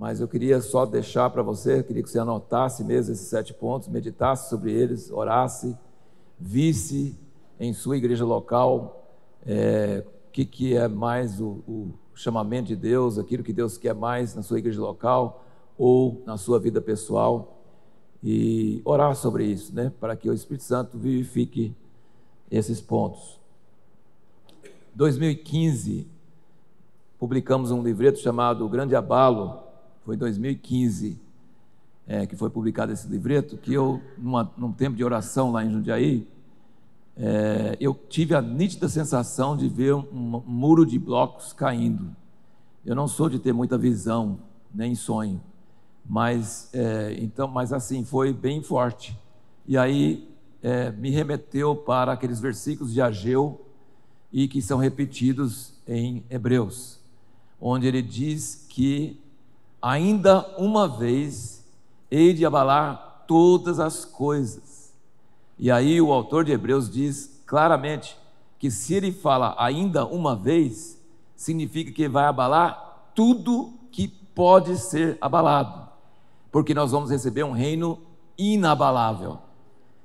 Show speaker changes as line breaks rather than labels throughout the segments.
mas eu queria só deixar para você, eu queria que você anotasse mesmo esses 7 pontos, meditasse sobre eles, orasse, visse em sua igreja local o que é mais o chamamento de Deus, aquilo que Deus quer mais na sua igreja local ou na sua vida pessoal, e orar sobre isso, né, para que o Espírito Santo vivifique esses pontos. 2015, publicamos um livreto chamado O Grande Abalo. Foi em 2015 que foi publicado esse livreto, que eu, num tempo de oração lá em Jundiaí, eu tive a nítida sensação de ver um muro de blocos caindo. Eu não sou de ter muita visão, nem sonho, mas assim, foi bem forte. E aí me remeteu para aqueles versículos de Ageu, e que são repetidos em Hebreus, onde ele diz que ainda uma vez hei de abalar todas as coisas. E aí o autor de Hebreus diz claramente que se ele fala ainda uma vez, significa que vai abalar tudo que pode ser abalado, porque nós vamos receber um reino inabalável.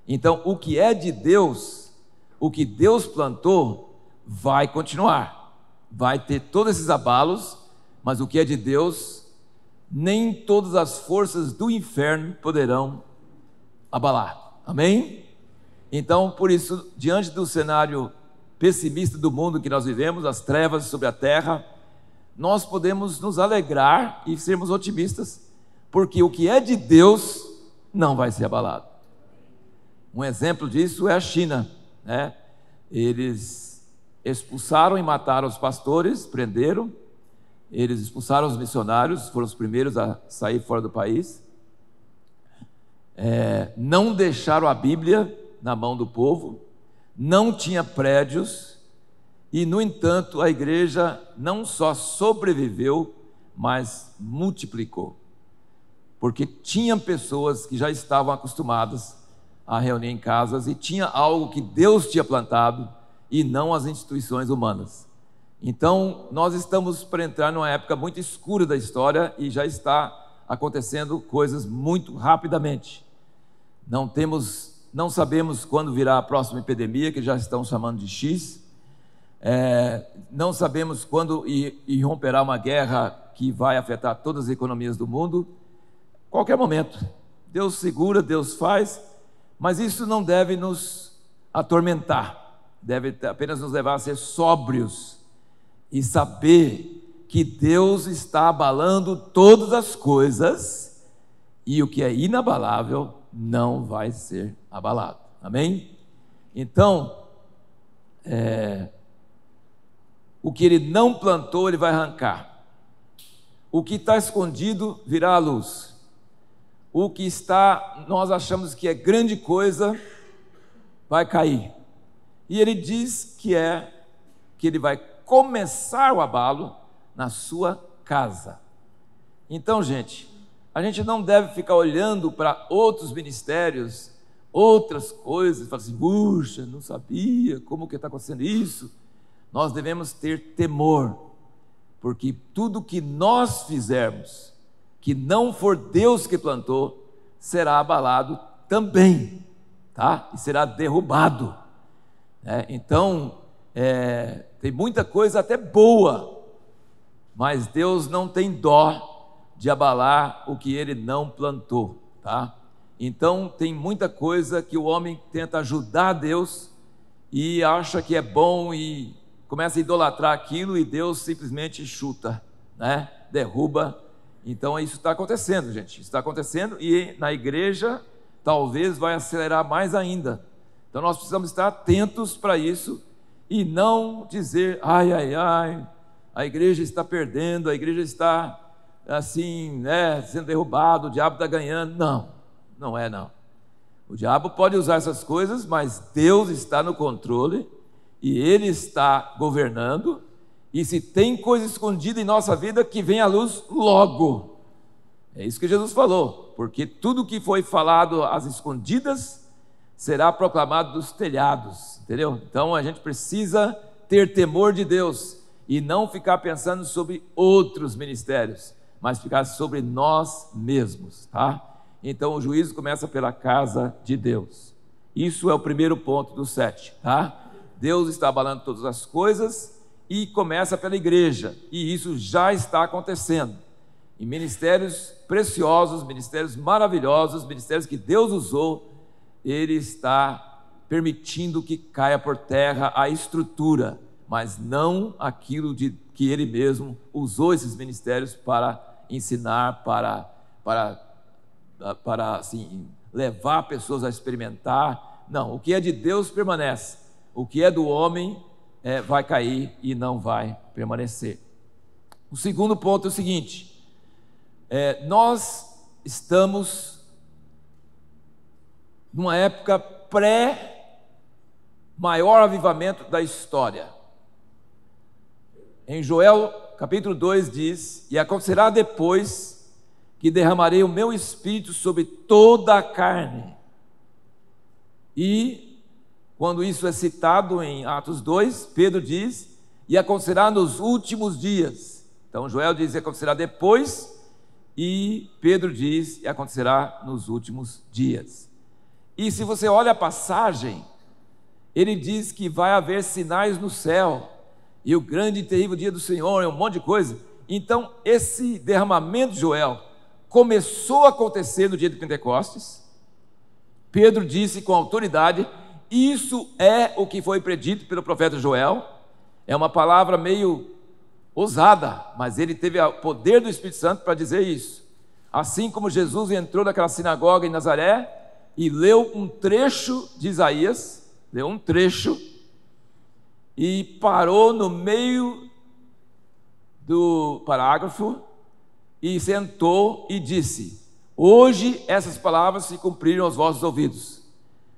Então, o que é de Deus, o que Deus plantou, vai continuar, vai ter todos esses abalos, mas o que é de Deus, nem todas as forças do inferno poderão abalar, amém? Então, por isso, diante do cenário pessimista do mundo que nós vivemos, as trevas sobre a terra, nós podemos nos alegrar e sermos otimistas, porque o que é de Deus não vai ser abalado. Um exemplo disso é a China, né? Eles expulsaram e mataram os pastores, prenderam, eles expulsaram os missionários, foram os primeiros a sair fora do país, não deixaram a Bíblia na mão do povo, não tinha prédios, e no entanto a igreja não só sobreviveu, mas multiplicou, porque tinha pessoas que já estavam acostumadas a reunir em casas, e tinha algo que Deus tinha plantado, e não as instituições humanas. Então, nós estamos para entrar numa época muito escura da história, e já está acontecendo coisas muito rapidamente. Não sabemos quando virá a próxima epidemia, que já estão chamando de X. Não sabemos quando irromperá uma guerra que vai afetar todas as economias do mundo. Qualquer momento, Deus segura, Deus faz, mas isso não deve nos atormentar, deve apenas nos levar a ser sóbrios e saber que Deus está abalando todas as coisas, e o que é inabalável não vai ser abalado, amém? Então, o que ele não plantou, ele vai arrancar. O que está escondido virá à luz. O que nós achamos que é grande coisa, vai cair. E ele diz que ele vai começar o abalo na sua casa. Então, gente, a gente não deve ficar olhando para outros ministérios, outras coisas, e falar assim, puxa, não sabia, como que está acontecendo isso? Nós devemos ter temor, porque tudo que nós fizermos, que não for Deus que plantou, será abalado também, tá? E será derrubado. Então, tem muita coisa até boa, mas Deus não tem dó de abalar o que Ele não plantou, tá? Então, tem muita coisa que o homem tenta ajudar Deus e acha que é bom e começa a idolatrar aquilo, e Deus simplesmente chuta, né? Derruba. Então, isso está acontecendo, gente, isso está acontecendo, e na igreja talvez vai acelerar mais ainda. Então nós precisamos estar atentos para isso e não dizer, ai, a igreja está perdendo, a igreja está assim, sendo derrubada, o diabo está ganhando. Não é. O diabo pode usar essas coisas, mas Deus está no controle e Ele está governando, e se tem coisa escondida em nossa vida, que venha à luz logo. É isso que Jesus falou, porque tudo que foi falado às escondidas será proclamado dos telhados, entendeu? Então a gente precisa ter temor de Deus e não ficar pensando sobre outros ministérios, mas ficar sobre nós mesmos, tá? Então o juízo começa pela casa de Deus. Isso é o primeiro ponto do 7, tá? Deus está abalando todas as coisas e começa pela igreja, e isso já está acontecendo. Em ministérios preciosos, ministérios maravilhosos, ministérios que Deus usou, Ele está permitindo que caia por terra a estrutura, mas não aquilo que Ele mesmo usou esses ministérios para ensinar, para assim, levar pessoas a experimentar. Não, o que é de Deus permanece, o que é do homem vai cair e não vai permanecer. O segundo ponto é o seguinte: nós estamos numa época pré-maior avivamento da história. Em Joel capítulo 2 diz: e acontecerá depois que derramarei o meu espírito sobre toda a carne. E quando isso é citado em Atos 2, Pedro diz: e acontecerá nos últimos dias. Então Joel diz que acontecerá depois, e Pedro diz que acontecerá nos últimos dias. E se você olha a passagem, ele diz que vai haver sinais no céu, e o grande e terrível dia do Senhor, é um monte de coisa. Então esse derramamento de Joel começou a acontecer no dia de Pentecostes. Pedro disse com autoridade: isso é o que foi predito pelo profeta Joel. É uma palavra meio ousada, mas ele teve o poder do Espírito Santo para dizer isso. Assim como Jesus entrou naquela sinagoga em Nazaré e leu um trecho de Isaías, leu um trecho e parou no meio do parágrafo e sentou e disse: hoje essas palavras se cumpriram aos vossos ouvidos.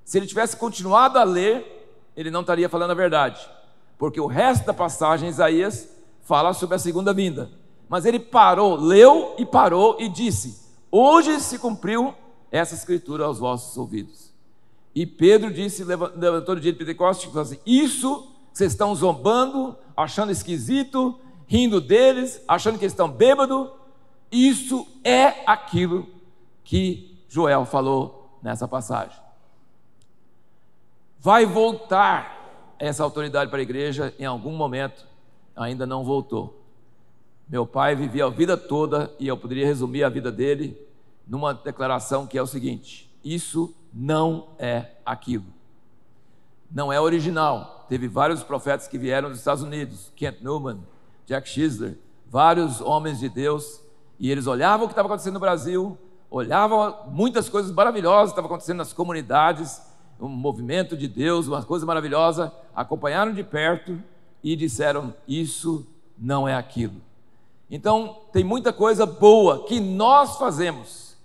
Se ele tivesse continuado a ler, ele não estaria falando a verdade, porque o resto da passagem, Isaías, fala sobre a segunda vinda. Mas ele parou, leu e parou e disse: hoje se cumpriu essa escritura aos vossos ouvidos. E Pedro disse, levantou no dia de Pentecostes, e falou assim: isso vocês estão zombando, achando esquisito, rindo deles, achando que eles estão bêbados, isso é aquilo que Joel falou nessa passagem. Vai voltar essa autoridade para a igreja em algum momento, ainda não voltou. Meu pai vivia a vida toda, e eu poderia resumir a vida dele numa declaração que é o seguinte: isso não é aquilo, não é original. Teve vários profetas que vieram dos Estados Unidos, Kent Newman, Jack Chisler, vários homens de Deus, e eles olhavam o que estava acontecendo no Brasil, olhavam muitas coisas maravilhosas que estavam acontecendo nas comunidades, um movimento de Deus, uma coisa maravilhosa, acompanharam de perto e disseram: isso não é aquilo. Então tem muita coisa boa que nós fazemos,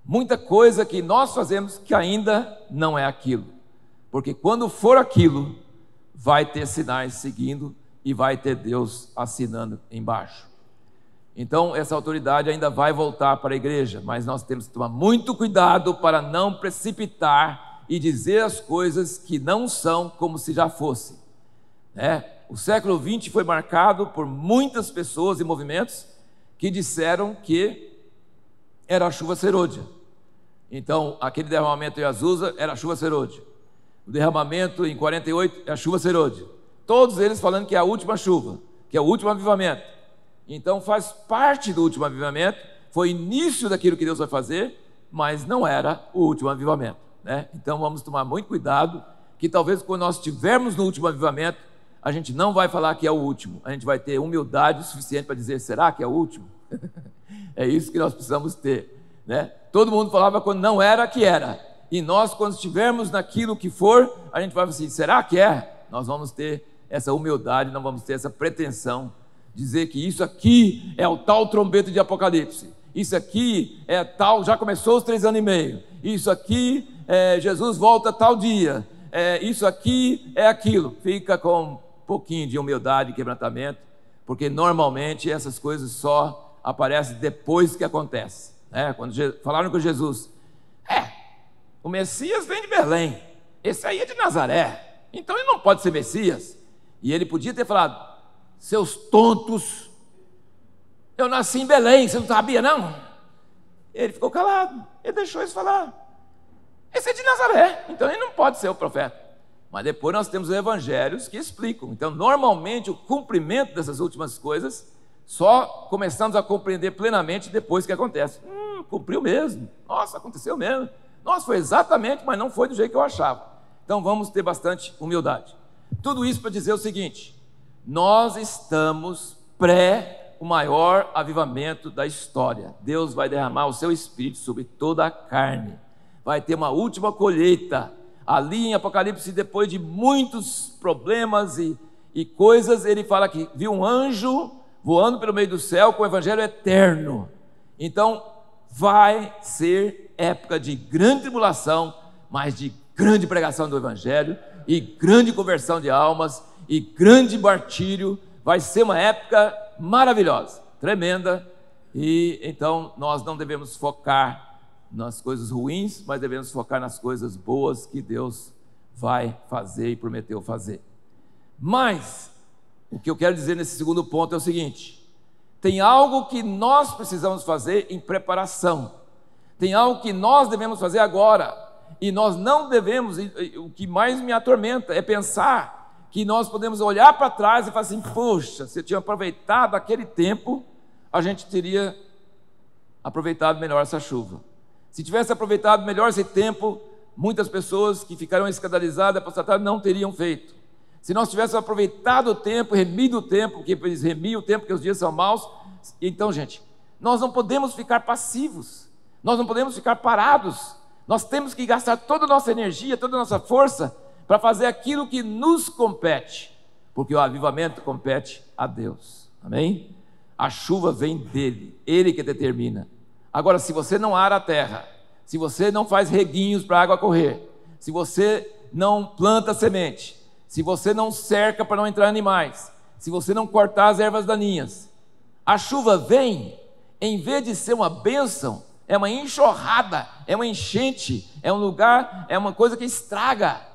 muita coisa que nós fazemos que ainda não é aquilo, porque quando for aquilo, vai ter sinais seguindo e vai ter Deus assinando embaixo. Então essa autoridade ainda vai voltar para a igreja, mas nós temos que tomar muito cuidado para não precipitar e dizer as coisas que não são como se já fossem, né? O século XX foi marcado por muitas pessoas e movimentos que disseram que era a chuva serôdia. Então aquele derramamento em Azusa era a chuva serôdia, o derramamento em 48 é a chuva serôdia, todos eles falando que é a última chuva, que é o último avivamento. Então faz parte do último avivamento, foi início daquilo que Deus vai fazer, mas não era o último avivamento, né? Então vamos tomar muito cuidado, que talvez quando nós estivermos no último avivamento, a gente não vai falar que é o último, a gente vai ter humildade suficiente para dizer: será que é o último? É isso que nós precisamos ter, né? Todo mundo falava quando não era que era, e nós, quando estivermos naquilo que for, a gente vai falar assim: será que é? Nós vamos ter essa humildade, não vamos ter essa pretensão, dizer que isso aqui é o tal trombeta de Apocalipse, isso aqui é tal, já começou os 3 anos e meio, isso aqui Jesus volta tal dia, isso aqui é aquilo. Fica com um pouquinho de humildade e quebrantamento, porque normalmente essas coisas só aparecem depois que acontece, né? Quando falaram com Jesus: o Messias vem de Belém, esse aí é de Nazaré, então ele não pode ser Messias. E ele podia ter falado: seus tontos, Eu nasci em Belém, você não sabia, não? Ele ficou calado, ele deixou eles falar. Esse é de Nazaré, então ele não pode ser o profeta. Mas depois nós temos os evangelhos que explicam. Então, normalmente, o cumprimento dessas últimas coisas, só começamos a compreender plenamente depois que acontece. Cumpriu mesmo. Nossa, aconteceu mesmo. Nossa, foi exatamente, mas não foi do jeito que eu achava. Então, vamos ter bastante humildade. Tudo isso para dizer o seguinte: nós estamos o maior avivamento da história. Deus vai derramar o seu Espírito sobre toda a carne. Vai ter uma última colheita. Ali em Apocalipse, depois de muitos problemas e coisas, ele fala que viu um anjo voando pelo meio do céu com o evangelho eterno. Então, vai ser época de grande tribulação, mas de grande pregação do evangelho, e grande conversão de almas, e grande martírio. Vai ser uma época maravilhosa, tremenda, e então nós não devemos focar nas coisas ruins, mas devemos focar nas coisas boas que Deus vai fazer e prometeu fazer. Mas o que eu quero dizer nesse segundo ponto é o seguinte: tem algo que nós precisamos fazer em preparação, tem algo que nós devemos fazer agora, e nós não devemos, o que mais me atormenta é pensar que nós podemos olhar para trás e falar assim: poxa, se eu tinha aproveitado aquele tempo, a gente teria aproveitado melhor essa chuva. Se tivesse aproveitado melhor esse tempo, muitas pessoas que ficaram escandalizadas, apostatadas, não teriam feito. Se nós tivéssemos aproveitado o tempo, remido o tempo, porque eles remiam o tempo, porque os dias são maus. Então, gente, nós não podemos ficar passivos, nós não podemos ficar parados, nós temos que gastar toda a nossa energia, toda a nossa força, para fazer aquilo que nos compete, porque o avivamento compete a Deus, amém? A chuva vem dele, ele que determina. Agora, se você não ara a terra, se você não faz reguinhos para a água correr, se você não planta semente, se você não cerca para não entrar animais, se você não cortar as ervas daninhas, a chuva vem, em vez de ser uma bênção, é uma enxurrada, é uma enchente, é um lugar, é uma coisa que estraga.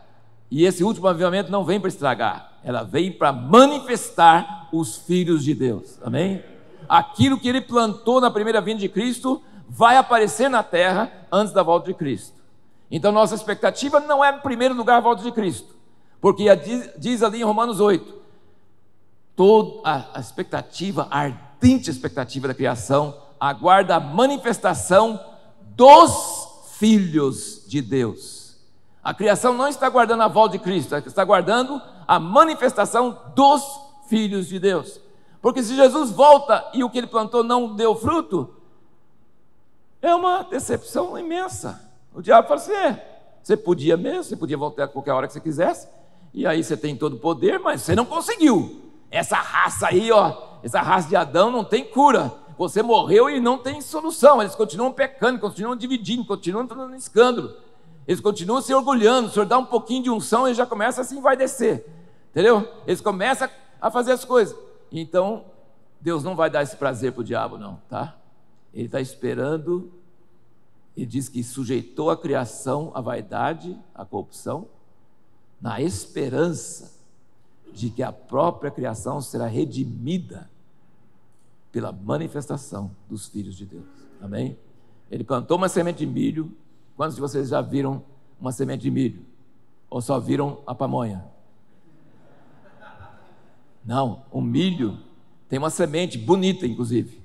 E esse último avivamento não vem para estragar, ela vem para manifestar os filhos de Deus, amém? Aquilo que ele plantou na primeira vinda de Cristo vai aparecer na terra antes da volta de Cristo. Então nossa expectativa não é em primeiro lugar a volta de Cristo, porque diz ali em Romanos 8, toda a expectativa, a ardente expectativa da criação, aguarda a manifestação dos filhos de Deus. A criação não está aguardando a volta de Cristo, está aguardando a manifestação dos filhos de Deus. Porque se Jesus volta e o que ele plantou não deu fruto, é uma decepção imensa. O diabo fala assim: você podia mesmo, você podia voltar a qualquer hora que você quisesse, e aí você tem todo o poder, mas você não conseguiu. Essa raça aí, essa raça de Adão não tem cura. Você morreu e não tem solução. Eles continuam pecando, continuam dividindo, continuam entrando no escândalo. Eles continuam se orgulhando. O Senhor dá um pouquinho de unção e já começa assim, vai descer. Entendeu? Eles começam a fazer as coisas. Então, Deus não vai dar esse prazer para o diabo, não, tá? Ele está esperando. Ele diz que sujeitou a criação à vaidade, à corrupção, na esperança de que a própria criação será redimida pela manifestação dos filhos de Deus, amém? Ele plantou uma semente de milho. Quantos de vocês já viram uma semente de milho? Ou só viram a pamonha? Não, o milho tem uma semente bonita, inclusive.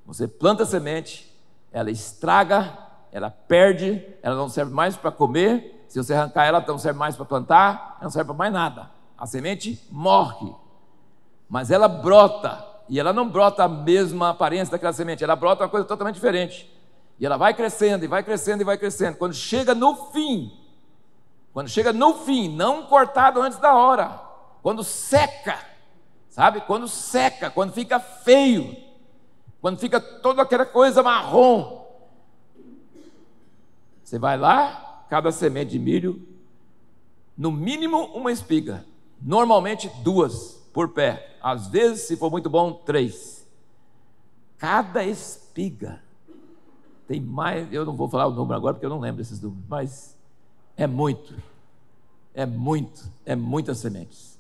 Você planta a semente, ela estraga, ela perde, ela não serve mais para comer. Se você arrancar ela, não serve mais para plantar, ela não serve para mais nada. A semente morre, mas ela brota, e ela não brota a mesma aparência daquela semente, ela brota uma coisa totalmente diferente. E ela vai crescendo, e vai crescendo, e vai crescendo. Quando chega no fim, não cortado antes da hora, quando seca, sabe? Quando seca, quando fica feio, quando fica toda aquela coisa marrom, você vai lá, cada semente de milho, no mínimo uma espiga, normalmente 2 por pé, às vezes, se for muito bom, 3. Cada espiga tem mais, eu não vou falar o número agora porque eu não lembro desses números, mas é muitas sementes.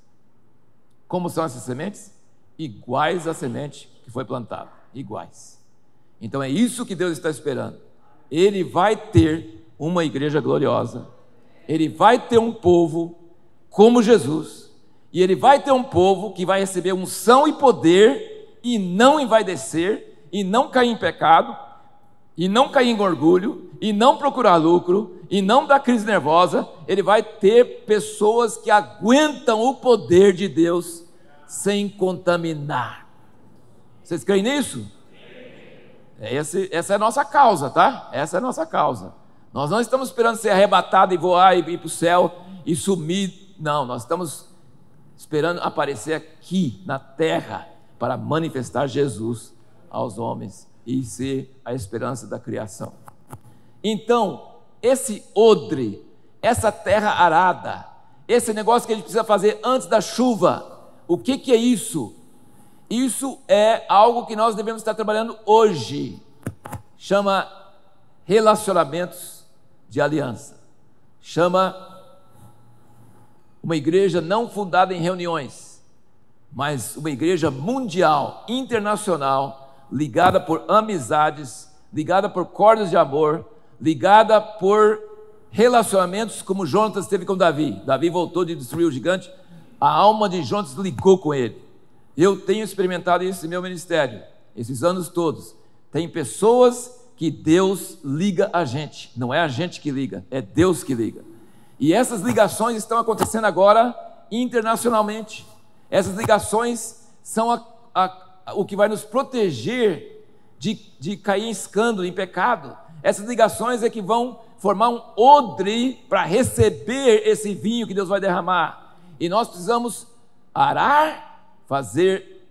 Como são essas sementes? Iguais à semente que foi plantada. iguais. Então é isso que Deus está esperando. Ele vai ter uma igreja gloriosa, ele vai ter um povo como Jesus, e ele vai ter um povo que vai receber unção e poder, e não envaidecer, e não cair em pecado, e não cair em orgulho, e não procurar lucro, e não dar crise nervosa. Ele vai ter pessoas que aguentam o poder de Deus sem contaminar. Vocês creem nisso? Essa é a nossa causa, tá? Essa é a nossa causa. Nós não estamos esperando ser arrebatado e voar e ir para o céu e sumir. Não, nós estamos esperando aparecer aqui na terra para manifestar Jesus aos homens e ser a esperança da criação. Então, esse odre, essa terra arada, esse negócio que a gente precisa fazer antes da chuva, o que é isso? Isso é algo que nós devemos estar trabalhando hoje. Chama relacionamentos de aliança. Chama uma igreja não fundada em reuniões, mas uma igreja mundial, internacional, ligada por amizades, ligada por cordas de amor, ligada por relacionamentos como Jonatas teve com Davi. Davi voltou de destruir o gigante, a alma de Jonatas ligou com ele. Eu tenho experimentado isso em meu ministério, esses anos todos. Tem pessoas que Deus liga a gente, não é a gente que liga, é Deus que liga. E essas ligações estão acontecendo agora internacionalmente. Essas ligações são o que vai nos proteger de cair em escândalo, em pecado. Essas ligações é que vão formar um odre para receber esse vinho que Deus vai derramar. E nós precisamos arar, fazer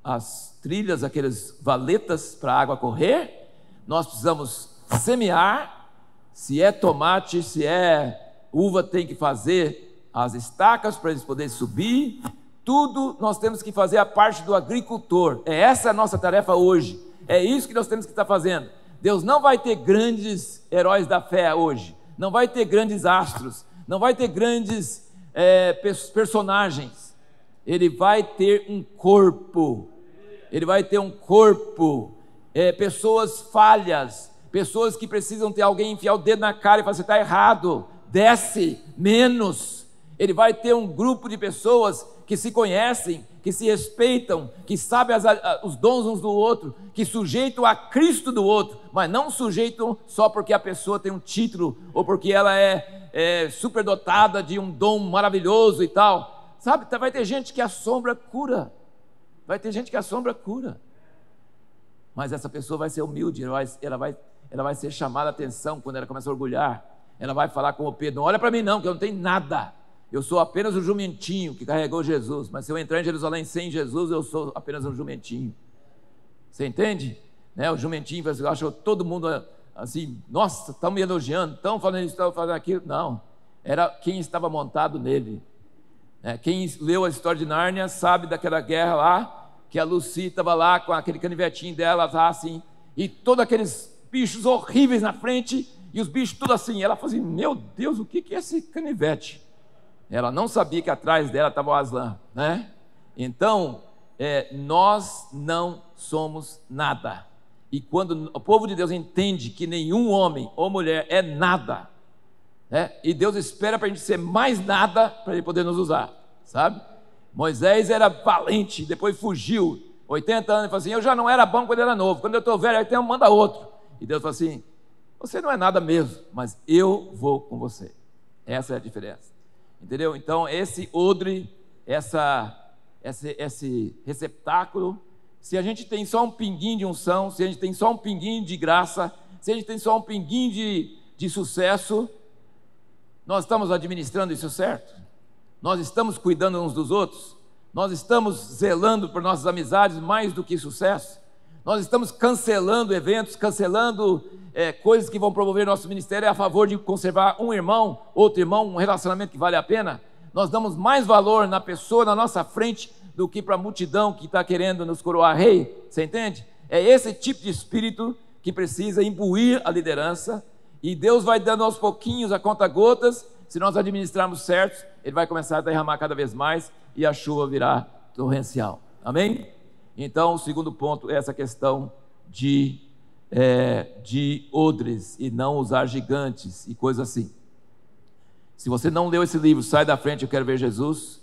as trilhas, aquelas valetas para a água correr. Nós precisamos semear. Se é tomate, se é uva, tem que fazer as estacas para eles poderem subir. Tudo nós temos que fazer a parte do agricultor. Essa é a nossa tarefa hoje. É isso que nós temos que estar fazendo. Deus não vai ter grandes heróis da fé hoje, não vai ter grandes astros, não vai ter grandes personagens. Ele vai ter um corpo, ele vai ter um corpo, pessoas falhas, pessoas que precisam ter alguém enfiar o dedo na cara e falar: você está errado, desce, menos. Ele vai ter um grupo de pessoas que se conhecem, que se respeitam, que sabem os dons uns do outro, que sujeitam a Cristo do outro, mas não sujeitam só porque a pessoa tem um título, ou porque ela é superdotada de um dom maravilhoso e tal. Sabe, vai ter gente que a sombra cura, vai ter gente que a sombra cura, mas essa pessoa vai ser humilde, ela vai ser chamada a atenção quando ela começa a orgulhar. Ela vai falar com o Pedro: não olha para mim não, que eu não tenho nada, eu sou apenas um jumentinho que carregou Jesus, mas se eu entrar em Jerusalém sem Jesus, eu sou apenas um jumentinho. Você entende? O jumentinho achou todo mundo assim: nossa, estão me elogiando, estão falando isso, estão falando aquilo. Não, era quem estava montado nele. Quem leu a história de Nárnia sabe daquela guerra lá, que a Lucy estava lá com aquele canivetinho dela assim, e todos aqueles bichos horríveis na frente, e os bichos tudo assim. Ela falou assim: meu Deus, o que é esse canivete? Ela não sabia que atrás dela estava o Aslan, né? Então, nós não somos nada. E quando o povo de Deus entende que nenhum homem ou mulher é nada, e Deus espera para a gente ser mais nada para Ele poder nos usar, sabe? Moisés era valente, depois fugiu, 80 anos, e falou assim: eu já não era bom quando era novo, quando eu estou velho, então manda outro. E Deus falou assim: você não é nada mesmo, mas eu vou com você. Essa é a diferença, entendeu? Então esse odre, esse receptáculo, se a gente tem só um pinguinho de unção, se a gente tem só um pinguinho de graça, se a gente tem só um pinguinho de sucesso, nós estamos administrando isso certo? Nós estamos cuidando uns dos outros? Nós estamos zelando por nossas amizades mais do que sucesso? Nós estamos cancelando eventos, cancelando coisas que vão promover nosso ministério a favor de conservar um irmão, outro irmão, um relacionamento que vale a pena? Nós damos mais valor na pessoa na nossa frente do que para a multidão que está querendo nos coroar rei. Você entende? É esse tipo de espírito que precisa imbuir a liderança. E Deus vai dando aos pouquinhos, a conta-gotas. Se nós administrarmos certo, Ele vai começar a derramar cada vez mais e a chuva virá torrencial. Amém? Então, o segundo ponto é essa questão de odres e não usar gigantes e coisas assim. Se você não leu esse livro, Sai da Frente, Eu Quero Ver Jesus,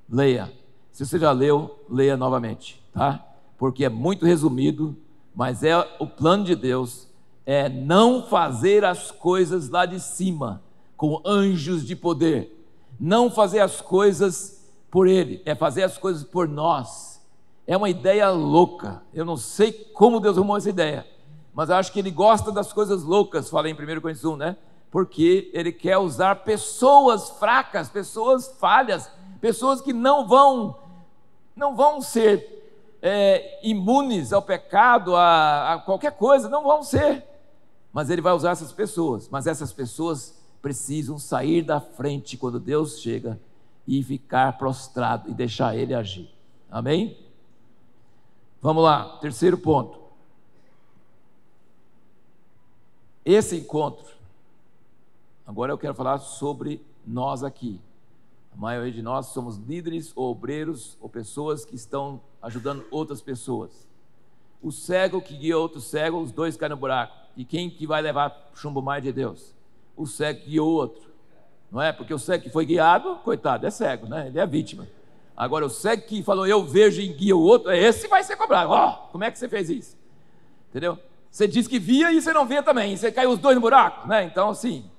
leia. Se você já leu, leia novamente, tá? Porque é muito resumido, mas é o plano de Deus, é não fazer as coisas lá de cima, com anjos de poder. Não fazer as coisas por Ele, é fazer as coisas por nós. É uma ideia louca. Eu não sei como Deus arrumou essa ideia, mas eu acho que Ele gosta das coisas loucas, fala em 1 Coríntios 1, né? Porque Ele quer usar pessoas fracas, pessoas falhas, pessoas que não vão ser imunes ao pecado, a qualquer coisa, não vão ser. Mas Ele vai usar essas pessoas, mas essas pessoas precisam sair da frente quando Deus chega e ficar prostrado e deixar Ele agir. Amém? Vamos lá, terceiro ponto. Esse encontro, agora eu quero falar sobre nós aqui. A maioria de nós somos líderes ou obreiros ou pessoas que estão ajudando outras pessoas. O cego que guia outro cego, os dois caem no buraco. E quem que vai levar chumbo mais de Deus? O cego que guiou o outro, não é? Porque o cego que foi guiado, coitado, é cego, né? Ele é a vítima. Agora o cego que falou, eu vejo e guia o outro, esse vai ser cobrado. Como é que você fez isso? Entendeu? Você diz que via e você não vê também, e você caiu os dois no buraco, né? Então assim,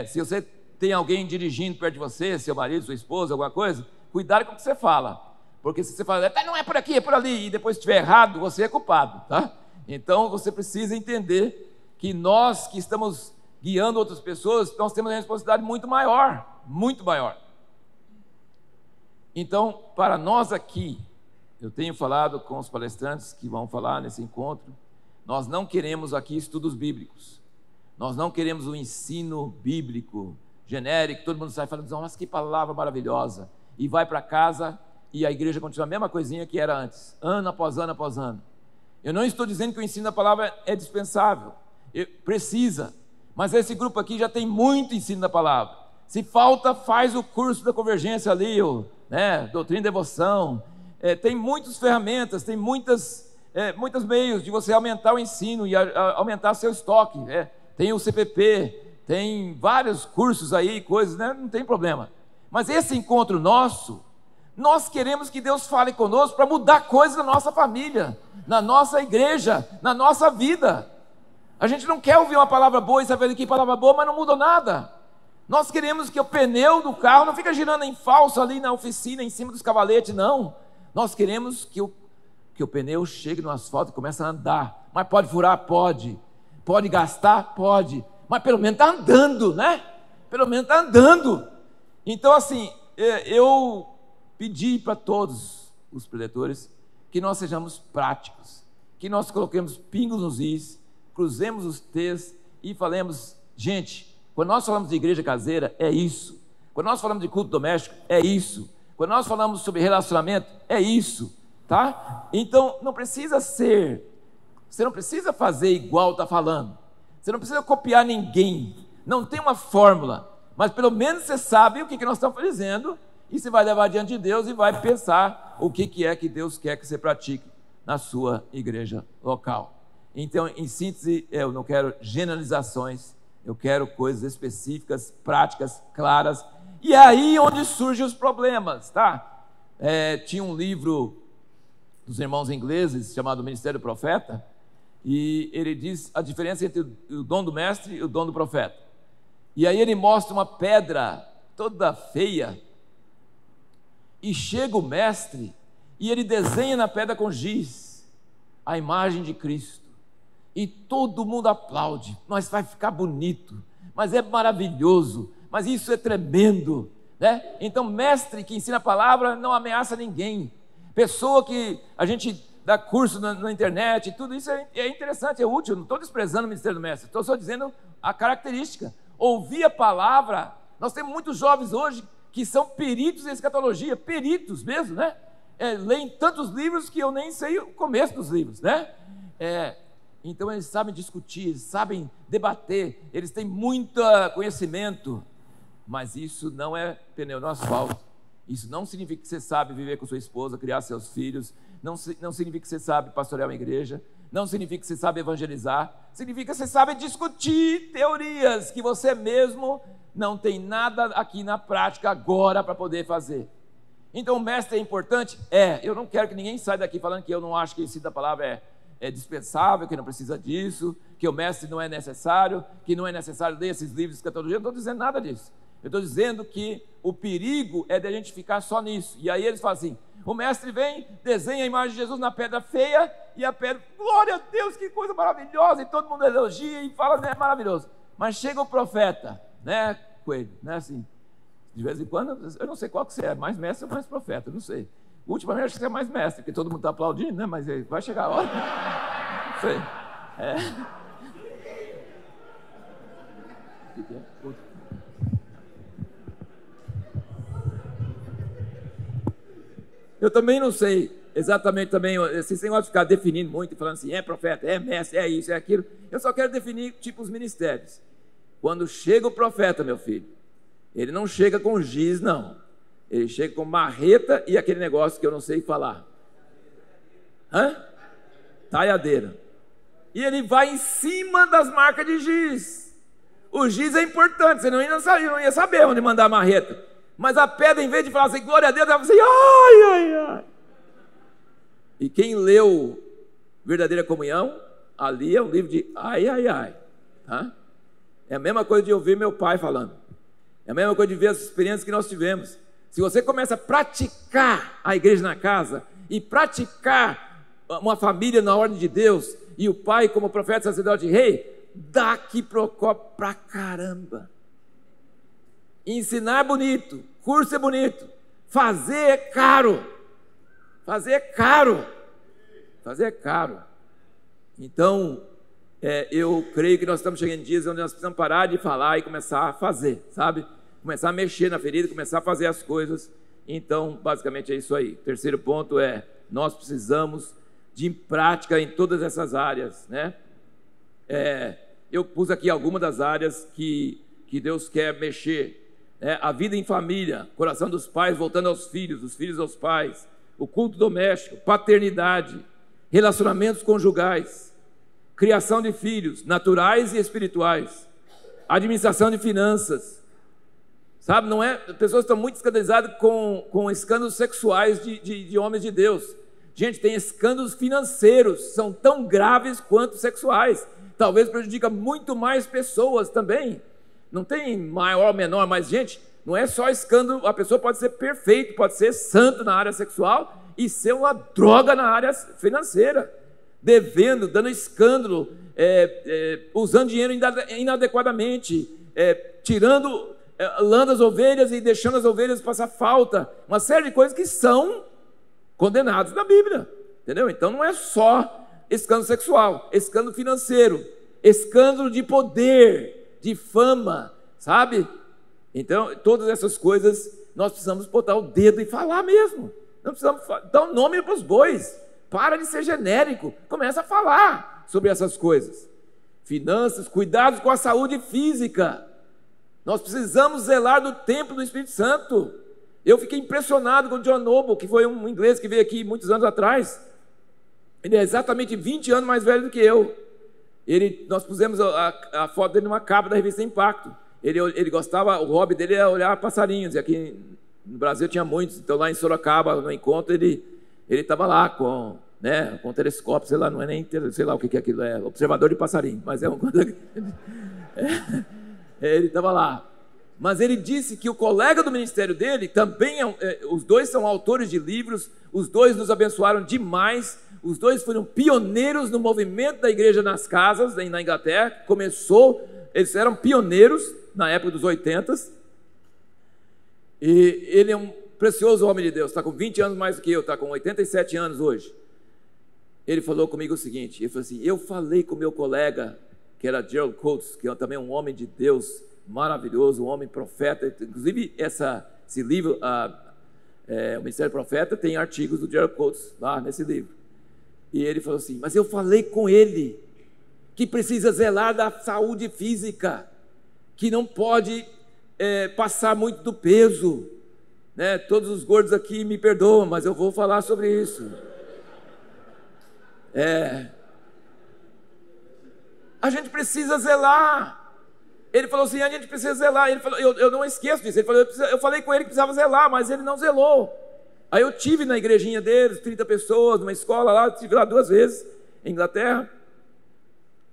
se você tem alguém dirigindo perto de você, seu marido, sua esposa, alguma coisa, cuidado com o que você fala, porque se você fala, não é por aqui, é por ali, e depois estiver errado, você é culpado, tá? Então você precisa entender que nós que estamos guiando outras pessoas, nós temos uma responsabilidade muito maior, muito maior. Então, para nós aqui, eu tenho falado com os palestrantes que vão falar nesse encontro, nós não queremos aqui estudos bíblicos, nós não queremos um ensino bíblico genérico, todo mundo sai falando, nossa, que palavra maravilhosa, e vai para casa e a igreja continua a mesma coisinha que era antes, ano após ano após ano. Eu não estou dizendo que o ensino da palavra é dispensável, precisa, mas esse grupo aqui já tem muito ensino da palavra. Se falta, faz o curso da convergência ali, doutrina e devoção, tem muitas ferramentas, tem muitos meios de você aumentar o ensino e aumentar seu estoque, tem o CPP, tem vários cursos aí, coisas, né? Não tem problema. Mas esse encontro nosso, nós queremos que Deus fale conosco para mudar coisas na nossa família, na nossa igreja, na nossa vida. A gente não quer ouvir uma palavra boa e saber que palavra boa, mas não muda nada. Nós queremos que o pneu do carro não fique girando em falso ali na oficina, em cima dos cavaletes, não. Nós queremos que o pneu chegue no asfalto e comece a andar. Mas pode furar? Pode. Pode gastar? Pode. Mas pelo menos está andando, né? Pelo menos está andando. Então assim, eu pedi para todos os preletores que nós sejamos práticos, que nós coloquemos pingos nos is, cruzemos os T's e falemos, gente, quando nós falamos de igreja caseira, é isso. Quando nós falamos de culto doméstico, é isso. Quando nós falamos sobre relacionamento, é isso, tá? Então, você não precisa fazer igual está falando. Você não precisa copiar ninguém. Não tem uma fórmula, mas pelo menos você sabe o que nós estamos fazendo e você vai levar diante de Deus e vai pensar o que é que Deus quer que você pratique na sua igreja local. Então, em síntese, eu não quero generalizações, eu quero coisas específicas, práticas, claras, e é aí onde surgem os problemas, tá? Tinha um livro dos irmãos ingleses chamado Ministério do Profeta, e ele diz a diferença entre o dom do mestre e o dom do profeta. E aí ele mostra uma pedra toda feia, e chega o mestre, e ele desenha na pedra com giz a imagem de Cristo. E todo mundo aplaude, mas vai ficar bonito, mas é maravilhoso, mas isso é tremendo, né? Então, mestre que ensina a palavra não ameaça ninguém. Pessoa que a gente dá curso na internet, tudo isso é interessante, é útil. Não estou desprezando o ministério do mestre, estou só dizendo a característica. Ouvir a palavra, nós temos muitos jovens hoje que são peritos em escatologia, peritos mesmo, né? Leem tantos livros que eu nem sei o começo dos livros, né? Então eles sabem discutir, sabem debater, eles têm muito conhecimento, mas isso não é pneu no asfalto. Isso não significa que você sabe viver com sua esposa, criar seus filhos, não significa que você sabe pastorear uma igreja, não significa que você sabe evangelizar, significa que você sabe discutir teorias que você mesmo não tem nada aqui na prática agora para poder fazer. Então o mestre é importante? Eu não quero que ninguém saia daqui falando que eu não acho que o ensino da palavra é dispensável, que não precisa disso, que o mestre não é necessário, que não é necessário ler esses livros de escatologia. Eu não estou dizendo nada disso. Eu estou dizendo que o perigo é de a gente ficar só nisso. E aí eles falam assim, o mestre vem, desenha a imagem de Jesus na pedra feia, e a pedra, glória a Deus, que coisa maravilhosa, e todo mundo elogia e fala, né, maravilhoso. Mas chega o profeta, né, Coelho, né, assim, de vez em quando, eu não sei qual que você é, mais mestre ou mais profeta, eu não sei. Ultimamente acho que você é mais mestre, porque todo mundo está aplaudindo, né, mas vai chegar a hora, não sei. Eu também não sei exatamente também, vocês têm que ficar definindo muito e falando assim, é profeta, é mestre, é isso, é aquilo. Eu só quero definir tipo os ministérios. Quando chega o profeta, meu filho, ele não chega com giz, não. Ele chega com marreta e aquele negócio que eu não sei falar. Taiadeira. E ele vai em cima das marcas de giz. O giz é importante, você não ia saber onde mandar a marreta. Mas a pedra, em vez de falar assim, glória a Deus, ela fala assim, ai, ai, ai. E quem leu Verdadeira Comunhão, ali é um livro de ai, ai, ai. Tá? É a mesma coisa de ouvir meu pai falando. É a mesma coisa de ver as experiências que nós tivemos. Se você começa a praticar a igreja na casa e praticar uma família na ordem de Deus, e o pai como profeta, sacerdote e rei, dá quiprocó pra caramba. Ensinar é bonito, curso é bonito, fazer é caro. Fazer é caro. Fazer é caro. Então, eu creio que nós estamos chegando em dias onde nós precisamos parar de falar e começar a fazer, sabe? Começar a mexer na ferida, começar a fazer as coisas. Então, basicamente é isso aí. Terceiro ponto nós precisamos de prática em todas essas áreas, né? Eu pus aqui algumas das áreas que Deus quer mexer. A vida em família, coração dos pais voltando aos filhos, dos filhos aos pais, o culto doméstico, paternidade, relacionamentos conjugais, criação de filhos, naturais e espirituais, administração de finanças, sabe, não é? Pessoas estão muito escandalizadas com escândalos sexuais de homens de Deus. Gente, tem escândalos financeiros, são tão graves quanto sexuais, talvez prejudica muito mais pessoas também. Não tem maior ou menor, mas gente, não é só escândalo, a pessoa pode ser perfeita, pode ser santo na área sexual e ser uma droga na área financeira, devendo, dando escândalo, usando dinheiro inadequadamente, tirando lã das ovelhas e deixando as ovelhas passar falta, uma série de coisas que são condenados na Bíblia, entendeu? Então não é só escândalo sexual, escândalo financeiro, escândalo de poder, de fama, sabe? Então, todas essas coisas, nós precisamos botar o dedo e falar mesmo. Não precisamos dar um nome para os bois. Para de ser genérico. Começa a falar sobre essas coisas. Finanças, cuidados com a saúde física. Nós precisamos zelar do templo do Espírito Santo. Eu fiquei impressionado com o John Noble, que foi um inglês que veio aqui muitos anos atrás. Ele é exatamente 20 anos mais velho do que eu. Nós pusemos a foto dele numa capa da revista Impacto. Ele gostava, o hobby dele era olhar passarinhos, e aqui no Brasil tinha muitos, então lá em Sorocaba, no encontro, ele estava lá com telescópio, sei lá, não é nem, sei lá o que é aquilo, é observador de passarinho, mas é uma coisa... Ele estava lá. Mas ele disse que o colega do ministério dele também, os dois são autores de livros, os dois nos abençoaram demais. Os dois foram pioneiros no movimento da igreja nas casas, na Inglaterra. Eles eram pioneiros na época dos 80. E ele é um precioso homem de Deus, está com 20 anos mais do que eu, está com 87 anos hoje. Ele falou comigo o seguinte, ele falou assim, eu falei com meu colega, que era Gerald Coates, que é também um homem de Deus maravilhoso, um homem profeta, inclusive esse livro, o Ministério Profeta, tem artigos do Gerald Coates lá nesse livro. E ele falou assim, mas eu falei com ele que precisa zelar da saúde física, que não pode passar muito do peso, né? Todos os gordos aqui me perdoam, mas eu vou falar sobre isso. A gente precisa zelar. Ele falou assim, a gente precisa zelar. Ele falou, eu não esqueço disso. Ele falou, eu falei com ele que precisava zelar, mas ele não zelou. Aí eu tive na igrejinha deles, 30 pessoas, numa escola lá, estive lá 2 vezes, em Inglaterra.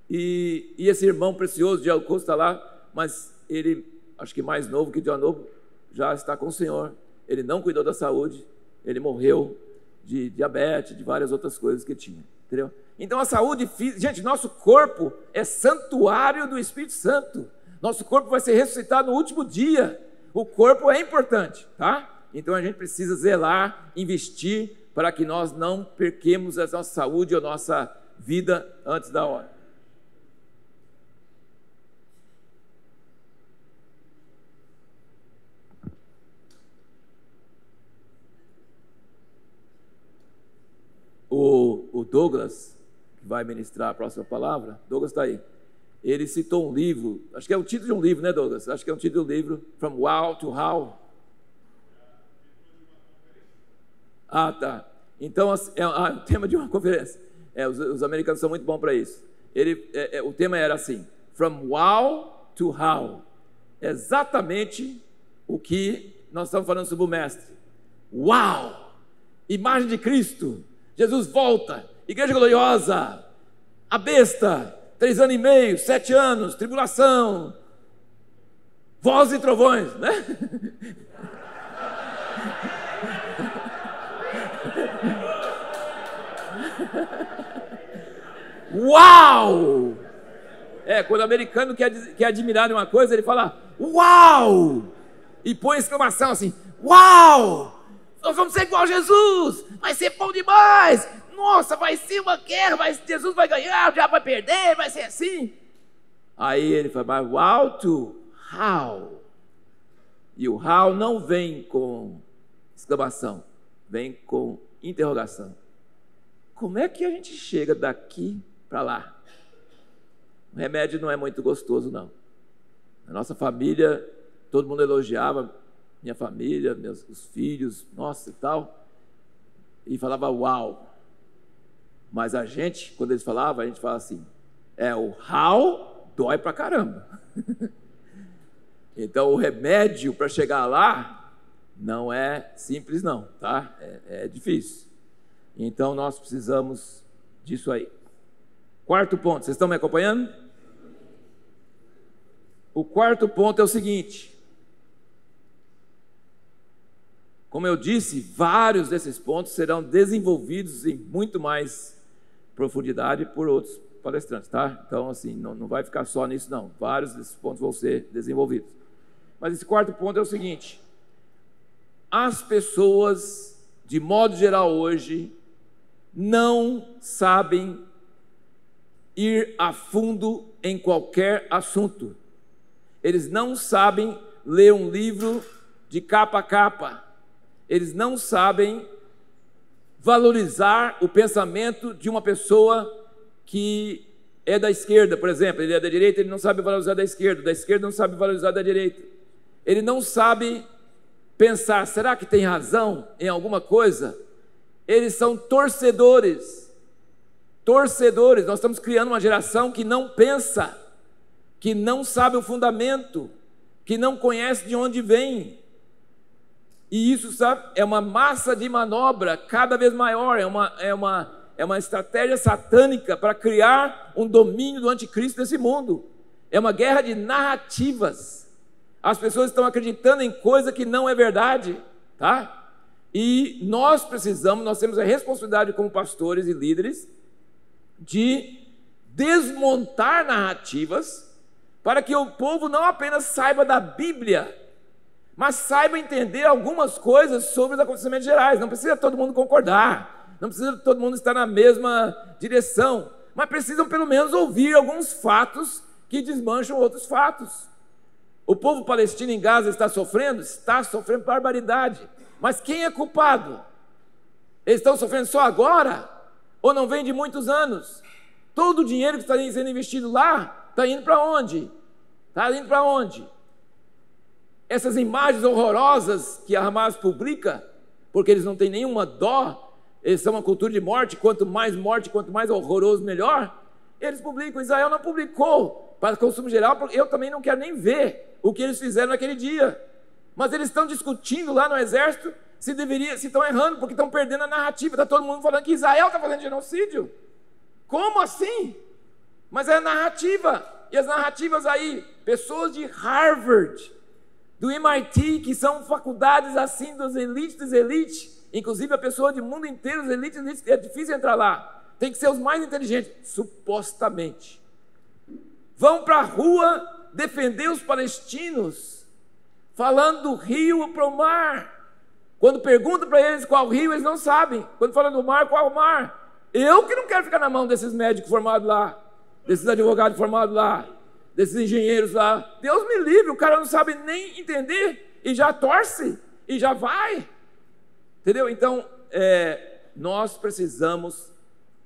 E esse irmão precioso de Alcoço está lá, mas ele, acho que mais novo que de novo, já está com o Senhor. Ele não cuidou da saúde, ele morreu de diabetes, de várias outras coisas que tinha, entendeu? Então a saúde física, gente, nosso corpo é santuário do Espírito Santo. Nosso corpo vai ser ressuscitado no último dia. O corpo é importante, tá? Então a gente precisa zelar, investir para que nós não perquemos a nossa saúde ou a nossa vida antes da hora. O Douglas, que vai ministrar a próxima palavra, Douglas está aí. Ele citou um livro, acho que é o título de um livro, né, Douglas? Acho que é um título de um livro, From Wow to How. Ah, tá. Então, é o tema de uma conferência. Os americanos são muito bons para isso. O tema era assim, From Wow to How. Exatamente o que nós estamos falando sobre o Mestre. Uau! Imagem de Cristo. Jesus volta. Igreja gloriosa. A besta. 3 anos e meio, 7 anos, tribulação, vozes e trovões, né? Uau! Quando o americano quer admirar uma coisa, ele fala, uau! E põe exclamação assim, uau! Nós vamos ser igual a Jesus, vai ser bom demais! Nossa, vai ser uma guerra, Jesus vai ganhar, o diabo vai perder, vai ser assim. Aí ele fala, mas wow to how? E o how não vem com exclamação, vem com interrogação. Como é que a gente chega daqui para lá? O remédio não é muito gostoso, não. Na nossa família, todo mundo elogiava minha família, os filhos, nossa e tal, e falava uau. Mas a gente, quando eles falavam, a gente fala assim, o how dói pra caramba. Então o remédio para chegar lá não é simples não, tá? É difícil. Então nós precisamos disso aí. 4º ponto, vocês estão me acompanhando? O 4º ponto é o seguinte. Como eu disse, vários desses pontos serão desenvolvidos em muito mais profundidade por outros palestrantes, tá? Então, assim, não vai ficar só nisso, não. Vários desses pontos vão ser desenvolvidos. Mas esse 4º ponto é o seguinte. As pessoas, de modo geral hoje, não sabem ir a fundo em qualquer assunto. Eles não sabem ler um livro de capa a capa. Eles não sabem valorizar o pensamento de uma pessoa que é da esquerda, por exemplo. Ele é da direita, ele não sabe valorizar da esquerda não sabe valorizar da direita. Ele não sabe pensar, será que tem razão em alguma coisa? Eles são torcedores. Nós estamos criando uma geração que não pensa, que não sabe o fundamento, que não conhece de onde vem. E isso, sabe, é uma massa de manobra cada vez maior, é uma estratégia satânica para criar um domínio do anticristo nesse mundo. É uma guerra de narrativas. As pessoas estão acreditando em coisa que não é verdade, tá? E nós temos a responsabilidade como pastores e líderes de desmontar narrativas para que o povo não apenas saiba da Bíblia, mas saiba entender algumas coisas sobre os acontecimentos gerais. Não precisa todo mundo concordar, não precisa todo mundo estar na mesma direção, mas precisam pelo menos ouvir alguns fatos que desmancham outros fatos. O povo palestino em Gaza está sofrendo barbaridade, mas quem é culpado? Eles estão sofrendo só agora? Ou não vem de muitos anos? Todo o dinheiro que está sendo investido lá está indo para onde? Essas imagens horrorosas que a Hamas publica, porque eles não têm nenhuma dó, Eles são uma cultura de morte, quanto mais horroroso, melhor. Eles publicam, Israel não publicou para consumo geral, porque eu também não quero nem ver o que eles fizeram naquele dia. Mas eles estão discutindo lá no exército se estão errando, porque estão perdendo a narrativa. Está todo mundo falando que Israel está fazendo genocídio. Como assim? Mas é a narrativa. E as narrativas aí, pessoas de Harvard, do MIT, que são faculdades assim dos elites, inclusive a pessoa do mundo inteiro, os elites, é difícil entrar lá. Tem que ser os mais inteligentes, supostamente. Vão para a rua defender os palestinos, falando do rio para o mar. Quando perguntam para eles qual rio, eles não sabem. Quando falam do mar, qual mar? Eu que não quero ficar na mão desses médicos formados lá, desses advogados formados lá, desses engenheiros lá. Deus me livre, o cara não sabe nem entender e já torce e já vai. Entendeu? Então, nós precisamos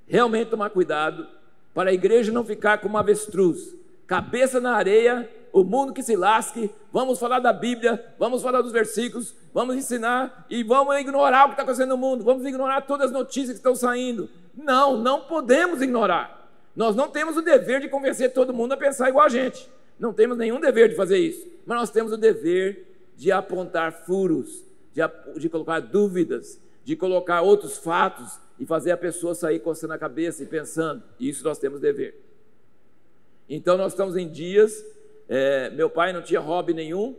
realmente tomar cuidado para a igreja não ficar como uma avestruz, cabeça na areia, o mundo que se lasque. Vamos falar da Bíblia, vamos falar dos versículos, vamos ensinar e vamos ignorar o que está acontecendo no mundo, vamos ignorar todas as notícias que estão saindo. Não podemos ignorar. Nós não temos o dever de convencer todo mundo a pensar igual a gente, não temos nenhum dever de fazer isso, mas nós temos o dever de apontar furos, de colocar dúvidas, de colocar outros fatos e fazer a pessoa sair coçando a cabeça e pensando. Isso nós temos dever. Então nós estamos em dias, meu pai não tinha hobby nenhum,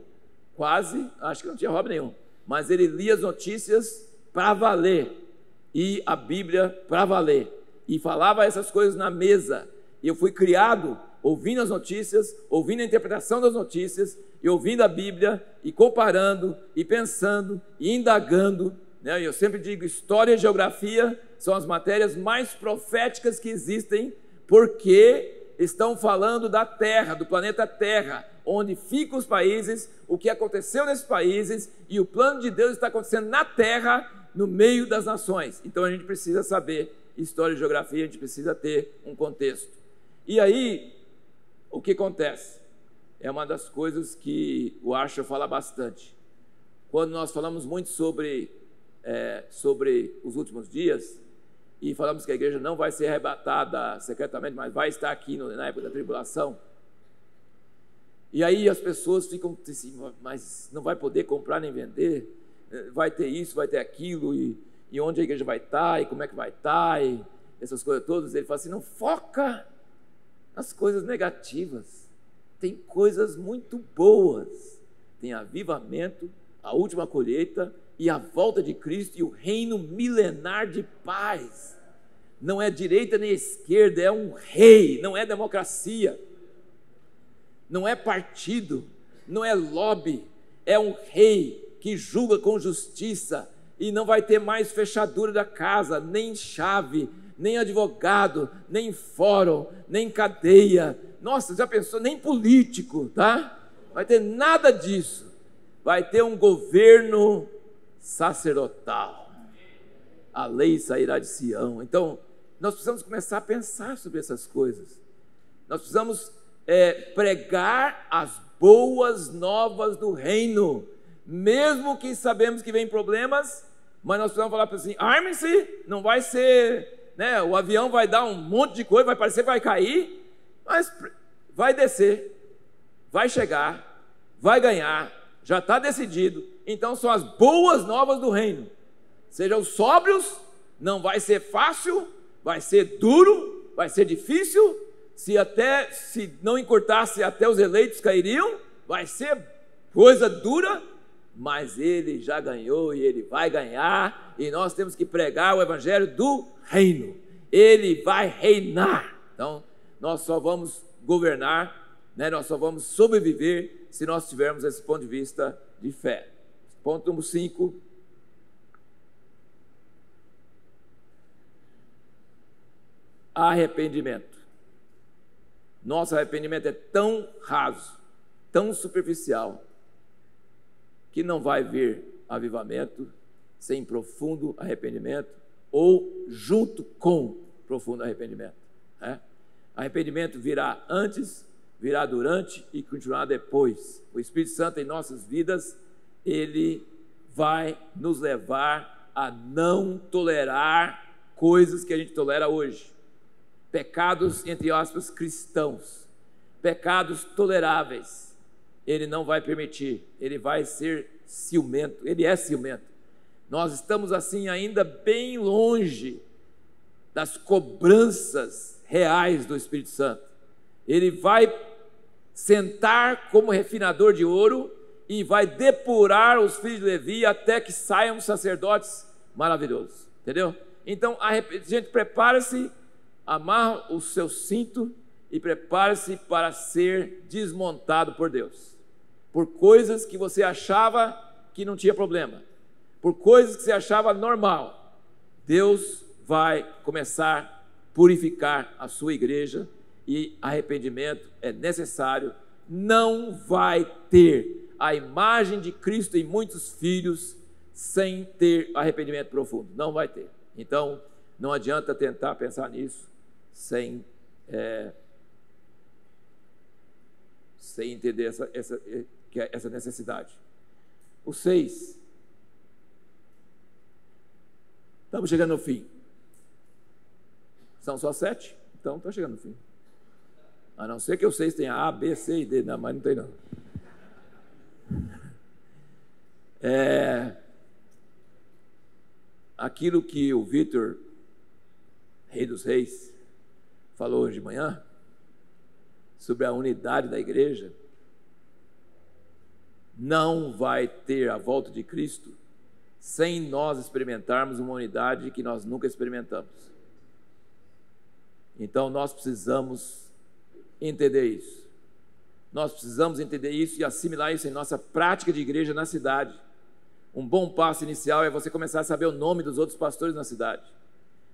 acho que não tinha hobby nenhum, mas ele lia as notícias para valer, e a Bíblia para valer, e falava essas coisas na mesa. E eu fui criado ouvindo as notícias, ouvindo a interpretação das notícias, e ouvindo a Bíblia, e comparando, e pensando, e indagando, né? Eu sempre digo, história e geografia são as matérias mais proféticas que existem, porque estão falando da Terra, do planeta Terra, onde ficam os países, o que aconteceu nesses países, e o plano de Deus está acontecendo na Terra, no meio das nações. Então a gente precisa saber história e geografia, a gente precisa ter um contexto. E aí, o que acontece? É uma das coisas que o Asher fala bastante. Quando nós falamos muito sobre os últimos dias, e falamos que a igreja não vai ser arrebatada secretamente, mas vai estar aqui na época da tribulação. E aí as pessoas ficam assim, mas não vai poder comprar nem vender, vai ter isso, vai ter aquilo, e onde a igreja vai estar, e como é que vai estar, e essas coisas todas. Ele fala assim, não foca nas coisas negativas, tem coisas muito boas, tem avivamento, a última colheita, e a volta de Cristo, e o reino milenar de paz. Não é direita nem esquerda, é um rei, não é democracia, não é partido, não é lobby, é um rei que julga com justiça, e não vai ter mais fechadura da casa, nem chave, nem advogado, nem fórum, nem cadeia. Nossa, já pensou? Nem político, tá? Vai ter nada disso. Vai ter um governo sacerdotal. A lei sairá de Sião. Então, nós precisamos começar a pensar sobre essas coisas. Nós precisamos pregar as boas novas do reino, mesmo que sabemos que vem problemas, mas nós precisamos falar assim, armem-se, não vai ser, né, o avião vai dar um monte de coisa, vai parecer que vai cair, mas vai descer, vai chegar, vai ganhar, já está decidido. Então são as boas novas do reino. Sejam sóbrios, não vai ser fácil, vai ser duro, vai ser difícil, se não encurtasse até os eleitos cairiam, vai ser coisa dura, mas ele já ganhou e ele vai ganhar, e nós temos que pregar o evangelho do reino. Ele vai reinar. Então nós só vamos governar, né? Nós só vamos sobreviver se nós tivermos esse ponto de vista de fé. Ponto número 5. Arrependimento. Nosso arrependimento é tão raso, tão superficial, que não vai vir avivamento sem profundo arrependimento, ou junto com profundo arrependimento, né? Arrependimento virá antes, virá durante e continuará depois. O Espírito Santo em nossas vidas, ele vai nos levar a não tolerar coisas que a gente tolera hoje. Pecados, entre aspas, cristãos. Pecados toleráveis. Ele não vai permitir. Ele vai ser ciumento. Ele é ciumento. Nós estamos assim ainda bem longe das cobranças reais do Espírito Santo. Ele vai sentar como refinador de ouro e vai depurar os filhos de Levi até que saiam sacerdotes maravilhosos, entendeu? Então, gente, prepare-se, amarra o seu cinto e prepare-se para ser desmontado por Deus, por coisas que você achava que não tinha problema, por coisas que você achava normal. Deus vai começar a purificar a sua igreja e arrependimento é necessário. Não vai ter a imagem de Cristo em muitos filhos sem ter arrependimento profundo. Não vai ter. Então, não adianta tentar pensar nisso sem entender essa necessidade. O 6. Estamos chegando no fim. São só 7? Então, está chegando no fim. A não ser que o 6 tenha A, B, C e D. Não, mas não tem não. Aquilo que o Vitor, Rei dos Reis, falou hoje de manhã, sobre a unidade da igreja, não vai ter a volta de Cristo sem nós experimentarmos uma unidade que nós nunca experimentamos. Então nós precisamos entender isso. Nós precisamos entender isso e assimilar isso em nossa prática de igreja na cidade. Um bom passo inicial é você começar a saber o nome dos outros pastores na cidade.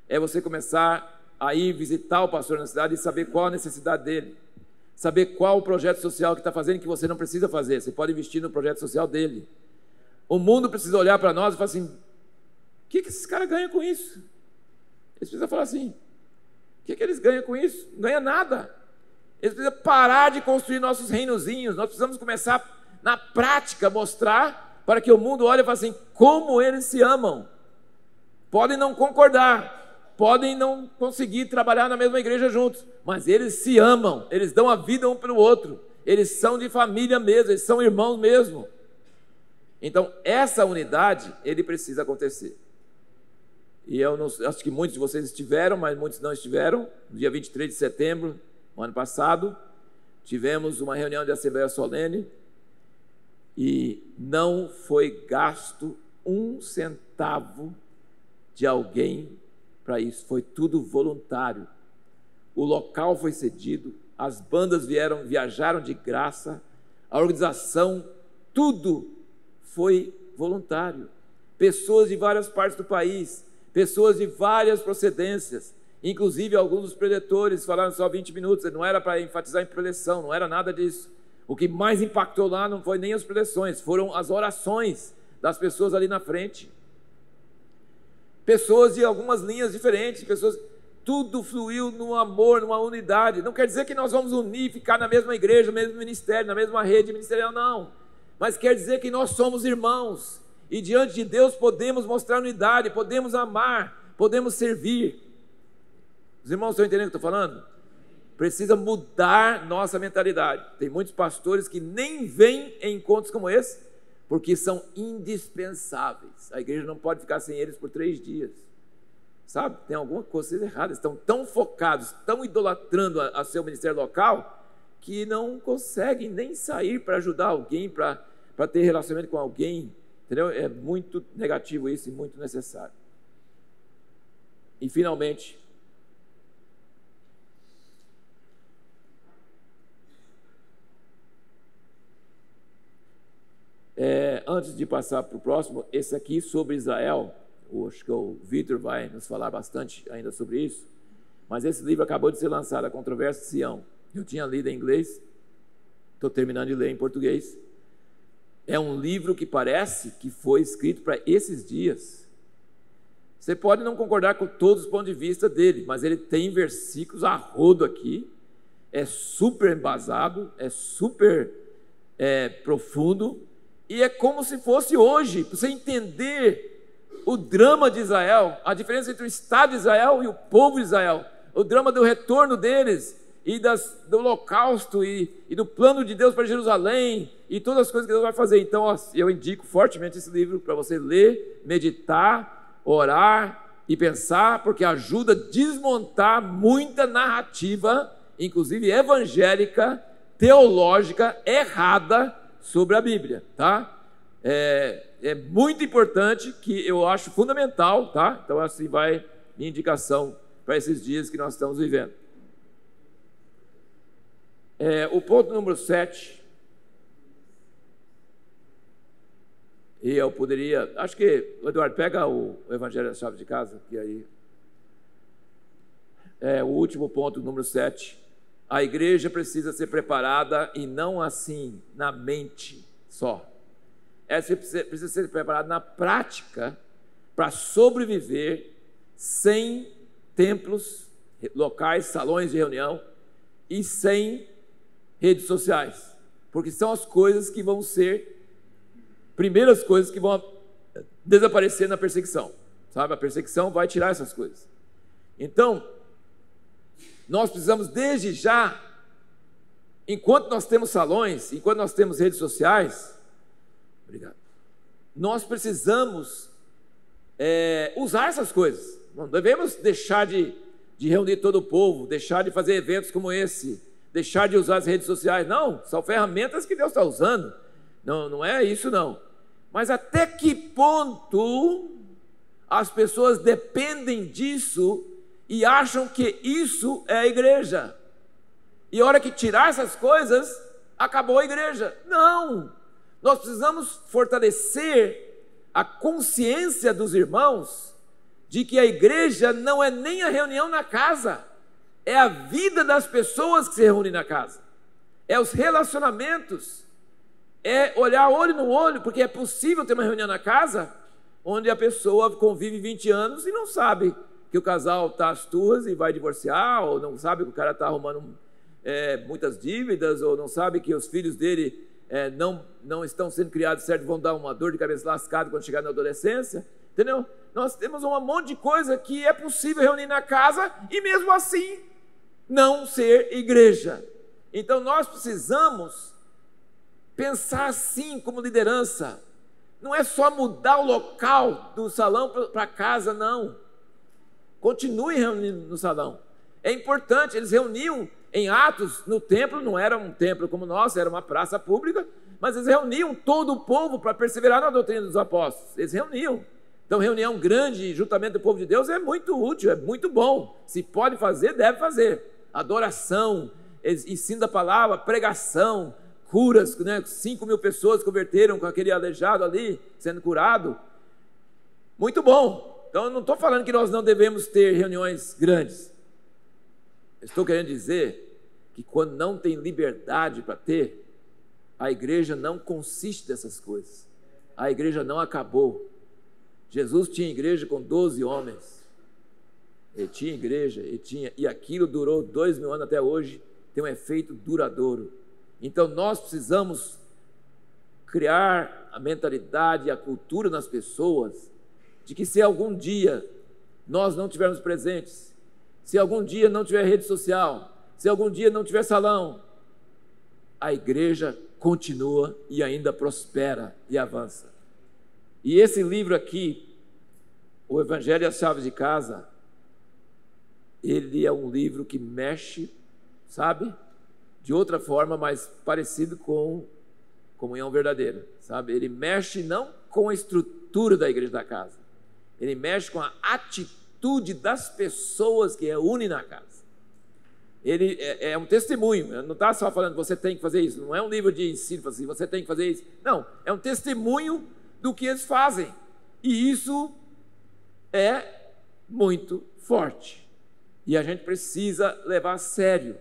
É você começar a ir visitar o pastor na cidade e saber qual a necessidade dele. Saber qual o projeto social que está fazendo que você não precisa fazer. Você pode investir no projeto social dele. O mundo precisa olhar para nós e falar assim: o que esses caras ganham com isso? Eles precisam falar assim: o que eles ganham com isso? Não ganha nada. Eles precisam parar de construir nossos reinozinhos. Nós precisamos começar, na prática, mostrar para que o mundo olhe e fale assim: como eles se amam. Podem não concordar, podem não conseguir trabalhar na mesma igreja juntos, mas eles se amam, eles dão a vida um pelo outro, eles são de família mesmo, eles são irmãos mesmo. Então, essa unidade, ele precisa acontecer. E eu não, acho que muitos de vocês estiveram, mas muitos não estiveram. No dia 23 de setembro, no ano passado, tivemos uma reunião de Assembleia Solene e não foi gasto um centavo de alguém para isso. Foi tudo voluntário. O local foi cedido, as bandas viajaram de graça, a organização, tudo foi voluntário. Pessoas de várias partes do país, pessoas de várias procedências, inclusive alguns dos preletores falaram só 20 minutos, não era para enfatizar em preleção, não era nada disso. O que mais impactou lá não foi nem as preleções, foram as orações das pessoas ali na frente. Pessoas de algumas linhas diferentes, tudo fluiu no amor, numa unidade. Não quer dizer que nós vamos unir, ficar na mesma igreja, no mesmo ministério, na mesma rede ministerial, não. Mas quer dizer que nós somos irmãos e diante de Deus podemos mostrar unidade, podemos amar, podemos servir. Os irmãos estão entendendo o que eu estou falando? Precisa mudar nossa mentalidade. Tem muitos pastores que nem vêm em encontros como esse, porque são indispensáveis. A igreja não pode ficar sem eles por 3 dias. Sabe? Tem alguma coisa errada. Estão tão focados, tão idolatrando a seu ministério local, que não conseguem nem sair para ajudar alguém, para ter relacionamento com alguém. Entendeu? É muito negativo isso e muito necessário. E finalmente, antes de passar para o próximo, esse aqui sobre Israel, acho que o Vitor vai nos falar bastante ainda sobre isso, mas esse livro acabou de ser lançado, A Controvérsia de Sião. Eu tinha lido em inglês, estou terminando de ler em português. É um livro que parece que foi escrito para esses dias. Você pode não concordar com todos os pontos de vista dele, mas ele tem versículos a rodo aqui, é super embasado, é super profundo, e é como se fosse hoje, para você entender o drama de Israel, a diferença entre o Estado de Israel e o povo de Israel, o drama do retorno deles e do holocausto e do plano de Deus para Jerusalém e todas as coisas que Deus vai fazer. Então, eu indico fortemente esse livro para você ler, meditar, orar e pensar, porque ajuda a desmontar muita narrativa, inclusive evangélica, teológica, errada sobre a Bíblia, tá? É muito importante, que eu acho fundamental, tá? Então assim vai minha indicação para esses dias que nós estamos vivendo. O ponto número 7, e eu poderia, acho que, Eduardo, pega o Evangelho da Chave de Casa, que aí o último ponto, número 7. A igreja precisa ser preparada, e não assim na mente só. Ela precisa ser preparada na prática para sobreviver sem templos, locais, salões de reunião e sem redes sociais, porque são as coisas que vão ser primeiras coisas que vão desaparecer na perseguição, sabe? A perseguição vai tirar essas coisas. Então, nós precisamos desde já, enquanto nós temos salões, enquanto nós temos redes sociais, obrigado, nós precisamos usar essas coisas. Não devemos deixar de reunir todo o povo, deixar de fazer eventos como esse, deixar de usar as redes sociais. Não, são ferramentas que Deus está usando. Não é isso não. Mas até que ponto as pessoas dependem disso e acham que isso é a igreja? E a hora que tirar essas coisas, acabou a igreja. Não! Nós precisamos fortalecer a consciência dos irmãos de que a igreja não é nem a reunião na casa, é a vida das pessoas que se reúnem na casa, é os relacionamentos, é olhar olho no olho, porque é possível ter uma reunião na casa onde a pessoa convive 20 anos e não sabe que o casal está às turras e vai divorciar, ou não sabe que o cara está arrumando muitas dívidas, ou não sabe que os filhos dele não estão sendo criados certo, vão dar uma dor de cabeça lascada quando chegar na adolescência, entendeu? Nós temos um monte de coisa que é possível reunir na casa e mesmo assim não ser igreja. Então nós precisamos pensar assim como liderança. Não é só mudar o local do salão para casa, não. Continue reunindo no salão. É importante, eles reuniam em Atos, no templo, não era um templo como o nosso, era uma praça pública, mas eles reuniam todo o povo para perseverar na doutrina dos apóstolos. Eles reuniam. Então, reunião grande, juntamente do povo de Deus, é muito útil, é muito bom. Se pode fazer, deve fazer. Adoração, ensino da palavra, pregação, curas, né? 5.000 pessoas converteram com aquele aleijado ali, sendo curado. Muito bom. Então, eu não estou falando que nós não devemos ter reuniões grandes. Estou querendo dizer que quando não tem liberdade para ter, a igreja não consiste dessas coisas. A igreja não acabou. Jesus tinha igreja com 12 homens. Ele tinha igreja, e aquilo durou 2.000 anos até hoje, tem um efeito duradouro. Então nós precisamos criar a mentalidade e a cultura nas pessoas de que se algum dia nós não estivermos presentes, se algum dia não tiver rede social, se algum dia não tiver salão, a igreja continua e ainda prospera e avança. E esse livro aqui, o Evangelho e as Chaves de Casa, ele é um livro que mexe, sabe, de outra forma, mas parecido com comunhão verdadeira, sabe? Ele mexe não com a estrutura da igreja da casa, ele mexe com a atitude das pessoas que reúnem na casa. Ele é um testemunho, não está só falando você tem que fazer isso, não é um livro de ensino, assim, você tem que fazer isso, não, é um testemunho do que eles fazem, e isso é muito forte, e a gente precisa levar a sério,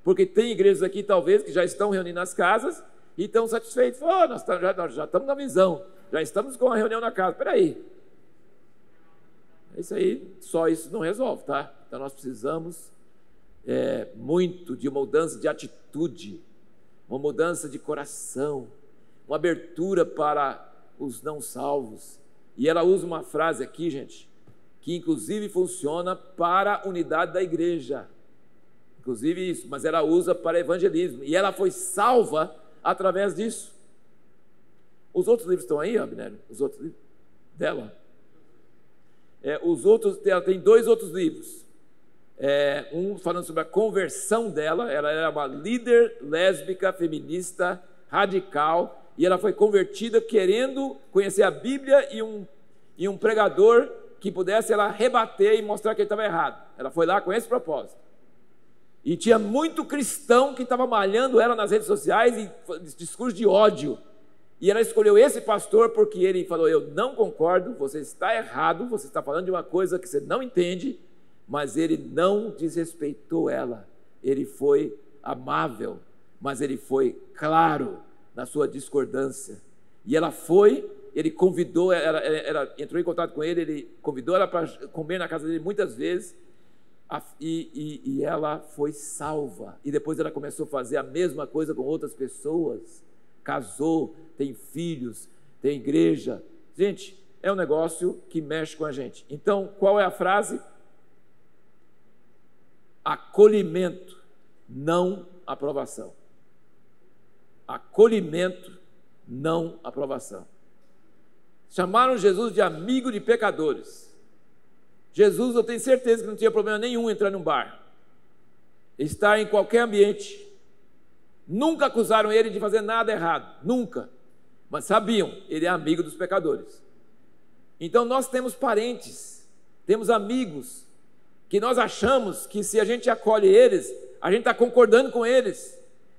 porque tem igrejas aqui talvez que já estão reunindo nas casas e estão satisfeitos, nós já estamos na visão, já estamos com a reunião na casa. Espera aí, isso aí, só isso não resolve, tá? Então nós precisamos muito de uma mudança de atitude, uma mudança de coração, uma abertura para os não salvos, E ela usa uma frase aqui, gente, que inclusive funciona para a unidade da igreja. Inclusive isso, mas ela usa para evangelismo. E ela foi salva através disso. Os outros livros estão aí, Abner? Os outros livros dela? Ela tem 2 outros livros. Um falando sobre a conversão dela. Ela era uma líder lésbica, feminista, radical, e ela foi convertida querendo conhecer a Bíblia e um pregador que pudesse ela rebater e mostrar que ele estava errado. Ela foi lá com esse propósito. E tinha muito cristão que estava malhando ela nas redes sociais e discurso de ódio. E ela escolheu esse pastor porque ele falou: eu não concordo, você está errado, você está falando de uma coisa que você não entende. Mas ele não desrespeitou ela, ele foi amável, mas ele foi claro na sua discordância. E ela foi, ele convidou, ela entrou em contato com ele convidou ela para comer na casa dele muitas vezes, e ela foi salva. E depois ela começou a fazer a mesma coisa com outras pessoas, casou, tem filhos, tem igreja. Gente, é um negócio que mexe com a gente. Então, qual é a frase? Acolhimento, não aprovação. Acolhimento, não aprovação. Chamaram Jesus de amigo de pecadores. Jesus, eu tenho certeza que não tinha problema nenhum entrar num bar, estar em qualquer ambiente. Nunca acusaram ele de fazer nada errado, nunca. Mas sabiam, ele é amigo dos pecadores. Então nós temos parentes, temos amigos, que nós achamos que se a gente acolhe eles, a gente está concordando com eles,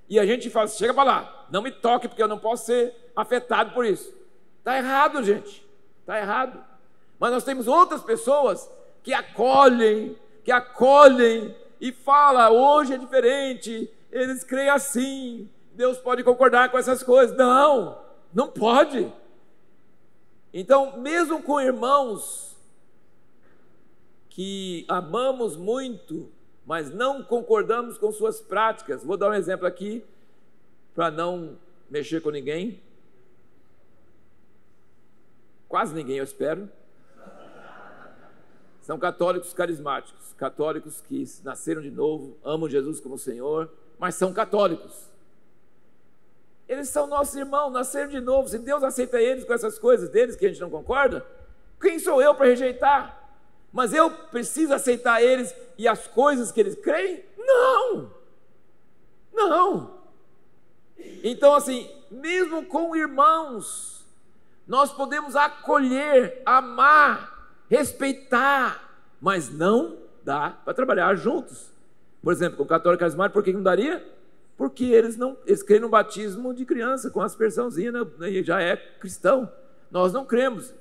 e a gente fala: chega para lá, não me toque, porque eu não posso ser afetado por isso. Está errado, gente, está errado. Mas nós temos outras pessoas que acolhem e falam: hoje é diferente, eles creem assim, Deus pode concordar com essas coisas. Não, não pode. Então, mesmo com irmãos que amamos muito, mas não concordamos com suas práticas. Vou dar um exemplo aqui, para não mexer com ninguém. Quase ninguém, eu espero. São católicos carismáticos, católicos que nasceram de novo, amam Jesus como Senhor, mas são católicos. Eles são nossos irmãos, nasceram de novo. Se Deus aceita eles com essas coisas deles que a gente não concorda, quem sou eu para rejeitar? Mas eu preciso aceitar eles e as coisas que eles creem? Não! Não! Então, assim, mesmo com irmãos, nós podemos acolher, amar, respeitar, mas não dá para trabalhar juntos. Por exemplo, com o católico carismático, por que não daria? Porque eles creem no batismo de criança, com aspersãozinha, né? E já é cristão. Nós não cremos.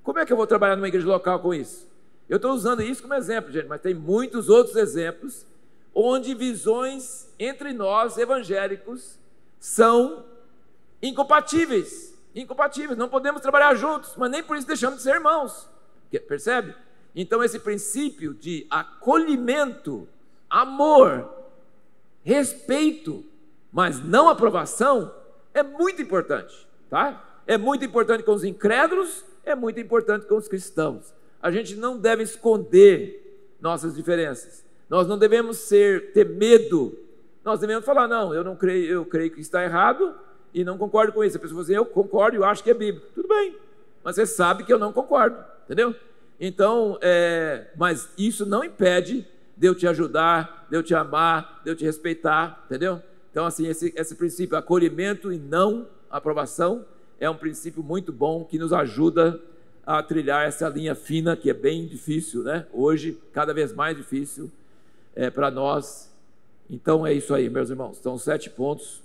Como é que eu vou trabalhar numa igreja local com isso? Eu estou usando isso como exemplo, gente, mas tem muitos outros exemplos onde visões entre nós, evangélicos, são incompatíveis. Incompatíveis, não podemos trabalhar juntos, mas nem por isso deixamos de ser irmãos. Percebe? Então esse princípio de acolhimento, amor, respeito, mas não aprovação, é muito importante, tá? É muito importante com os incrédulos, é muito importante com os cristãos. A gente não deve esconder nossas diferenças. Nós não devemos ter medo. Nós devemos falar: não, eu não creio, eu creio que está errado e não concordo com isso. A pessoa fala assim: eu concordo, eu acho que é bíblico. Tudo bem, mas você sabe que eu não concordo, entendeu? Então, mas isso não impede de eu te ajudar, de eu te amar, de eu te respeitar, entendeu? Então, assim, esse princípio, acolhimento e não aprovação, é um princípio muito bom que nos ajuda a trilhar essa linha fina, que é bem difícil, né? Hoje, cada vez mais difícil para nós. Então é isso aí, meus irmãos. São 7 pontos